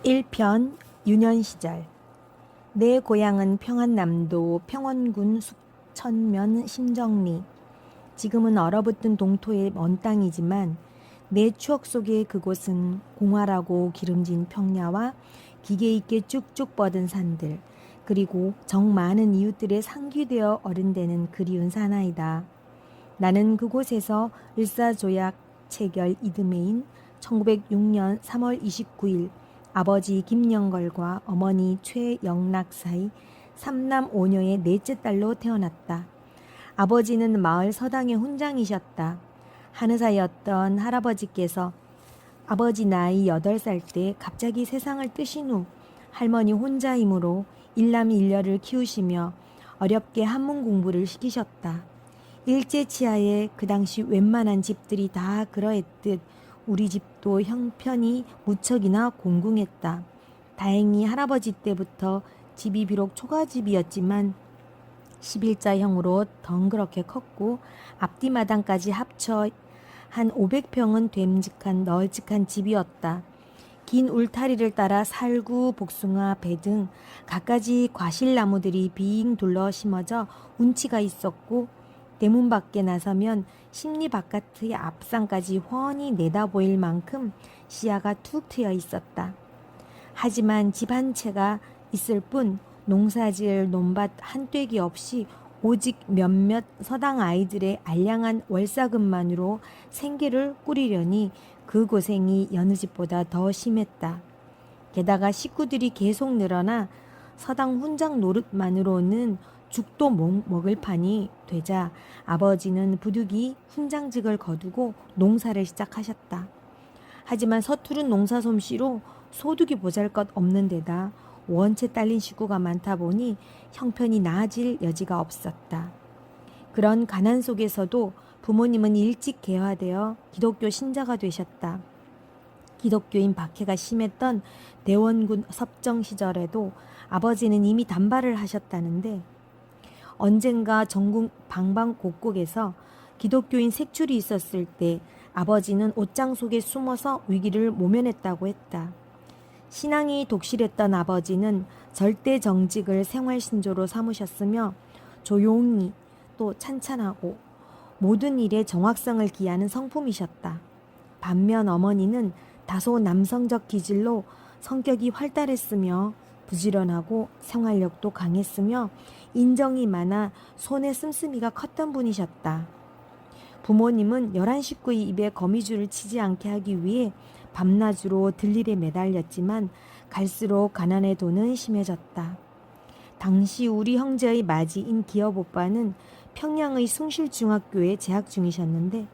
1편 유년시절. 내 고향은 평안남도 평원군 숙천면 심정리. 지금은 얼어붙은 동토의 먼 땅이지만 내 추억 속의 그곳은 공활하고 기름진 평야와 기계 있게 쭉쭉 뻗은 산들, 그리고 정 많은 이웃들의 상기되어 어른되는 그리운 사나이다. 나는 그곳에서 을사조약 체결 이듬해인 1906년 3월 29일 아버지 김영걸과 어머니 최영락 사이 3남 5녀의 넷째 딸로 태어났다. 아버지는 마을 서당의 훈장이셨다. 한의사였던 할아버지께서 아버지 나이 8살 때 갑자기 세상을 뜨신 후 할머니 혼자이므로 일남일녀를 키우시며 어렵게 한문 공부를 시키셨다. 일제치하에 그 당시 웬만한 집들이 다 그러했듯 우리 집도 형편이 무척이나 공공했다. 다행히 할아버지 때부터 집이 비록 초가집이었지만 11자형으로 덩그렇게 컸고 앞뒤 마당까지 합쳐 한 500평은 됨직한 널찍한 집이었다. 긴 울타리를 따라 살구, 복숭아, 배 등 갖가지 과실나무들이 빙 둘러 심어져 운치가 있었고 대문 밖에 나서면 심리 바깥의 앞산까지 훤히 내다보일 만큼 시야가 툭 트여 있었다. 하지만 집 한 채가 있을 뿐 농사지을 논밭 한 떼기 없이 오직 몇몇 서당 아이들의 알량한 월사금만으로 생계를 꾸리려니 그 고생이 여느 집보다 더 심했다. 게다가 식구들이 계속 늘어나 서당 훈장 노릇만으로는 죽도 먹을 판이 되자 아버지는 부득이 훈장직을 거두고 농사를 시작하셨다. 하지만 서투른 농사 솜씨로 소득이 보잘것 없는 데다 원체 딸린 식구가 많다 보니 형편이 나아질 여지가 없었다. 그런 가난 속에서도 부모님은 일찍 개화되어 기독교 신자가 되셨다. 기독교인 박해가 심했던 대원군 섭정 시절에도 아버지는 이미 단발을 하셨다는데 언젠가 전국 방방곡곡에서 기독교인 색출이 있었을 때 아버지는 옷장 속에 숨어서 위기를 모면했다고 했다. 신앙이 독실했던 아버지는 절대 정직을 생활신조로 삼으셨으며 조용히 또 찬찬하고 모든 일에 정확성을 기하는 성품이셨다. 반면 어머니는 다소 남성적 기질로 성격이 활달했으며 부지런하고 생활력도 강했으며 인정이 많아 손에 씀씀이가 컸던 분이셨다. 부모님은 11식구의 입에 거미줄을 치지 않게 하기 위해 밤낮으로 들일에 매달렸지만 갈수록 가난의 도는 심해졌다. 당시 우리 형제의 맞이인 기업 오빠는 평양의 숭실중학교에 재학 중이셨는데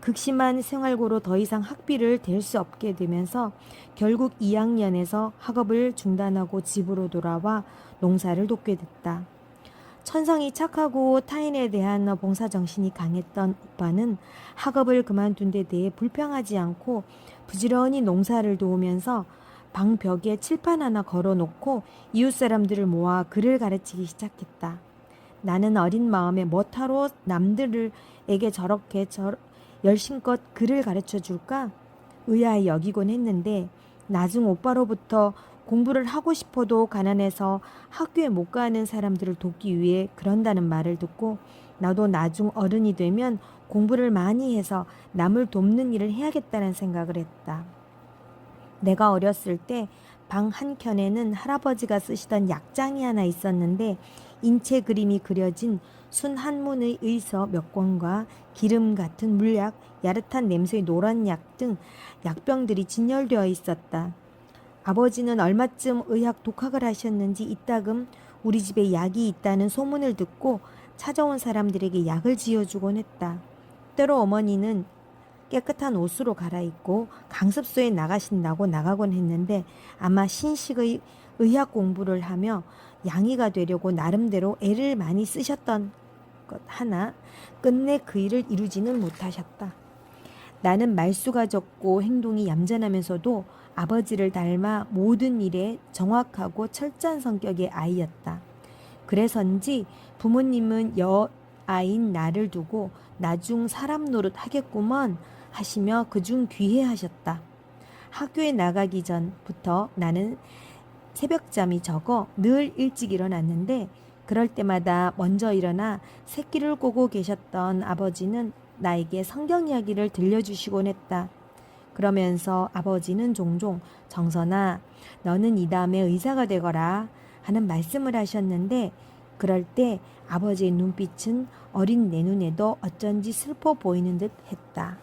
극심한 생활고로 더 이상 학비를 댈 수 없게 되면서 결국 2학년에서 학업을 중단하고 집으로 돌아와 농사를 돕게 됐다. 천성이 착하고 타인에 대한 봉사정신이 강했던 오빠는 학업을 그만둔 데 대해 불평하지 않고 부지런히 농사를 도우면서 방 벽에 칠판 하나 걸어놓고 이웃 사람들을 모아 글을 가르치기 시작했다. 나는 어린 마음에 뭐하러 남들에게 저렇게 열심껏 글을 가르쳐 줄까 의아해 여기곤 했는데 나중 오빠로부터 공부를 하고 싶어도 가난해서 학교에 못 가는 사람들을 돕기 위해 그런다는 말을 듣고 나도 나중 어른이 되면 공부를 많이 해서 남을 돕는 일을 해야겠다는 생각을 했다. 내가 어렸을 때 방 한켠에는 할아버지가 쓰시던 약장이 하나 있었는데 인체 그림이 그려진 순 한문의 의서 몇 권과 기름 같은 물약, 야릇한 냄새의 노란 약 등 약병들이 진열되어 있었다. 아버지는 얼마쯤 의학 독학을 하셨는지 이따금 우리 집에 약이 있다는 소문을 듣고 찾아온 사람들에게 약을 지어주곤 했다. 때로 어머니는 깨끗한 옷으로 갈아입고 강습소에 나가신다고 나가곤 했는데 아마 신식의 의학 공부를 하며 양의가 되려고 나름대로 애를 많이 쓰셨던 것 하나 끝내 그 일을 이루지는 못하셨다. 나는 말수가 적고 행동이 얌전하면서도 아버지를 닮아 모든 일에 정확하고 철저한 성격의 아이였다. 그래서인지 부모님은 여아인 나를 두고 나중 사람 노릇 하겠구먼 하시며 그중 귀해하셨다. 학교에 나가기 전부터 나는 새벽잠이 적어 늘 일찍 일어났는데 그럴 때마다 먼저 일어나 새끼를 꼬고 계셨던 아버지는 나에게 성경 이야기를 들려주시곤 했다. 그러면서 아버지는 종종 정선아, 너는 이 다음에 의사가 되거라 하는 말씀을 하셨는데 그럴 때 아버지의 눈빛은 어린 내 눈에도 어쩐지 슬퍼 보이는 듯 했다.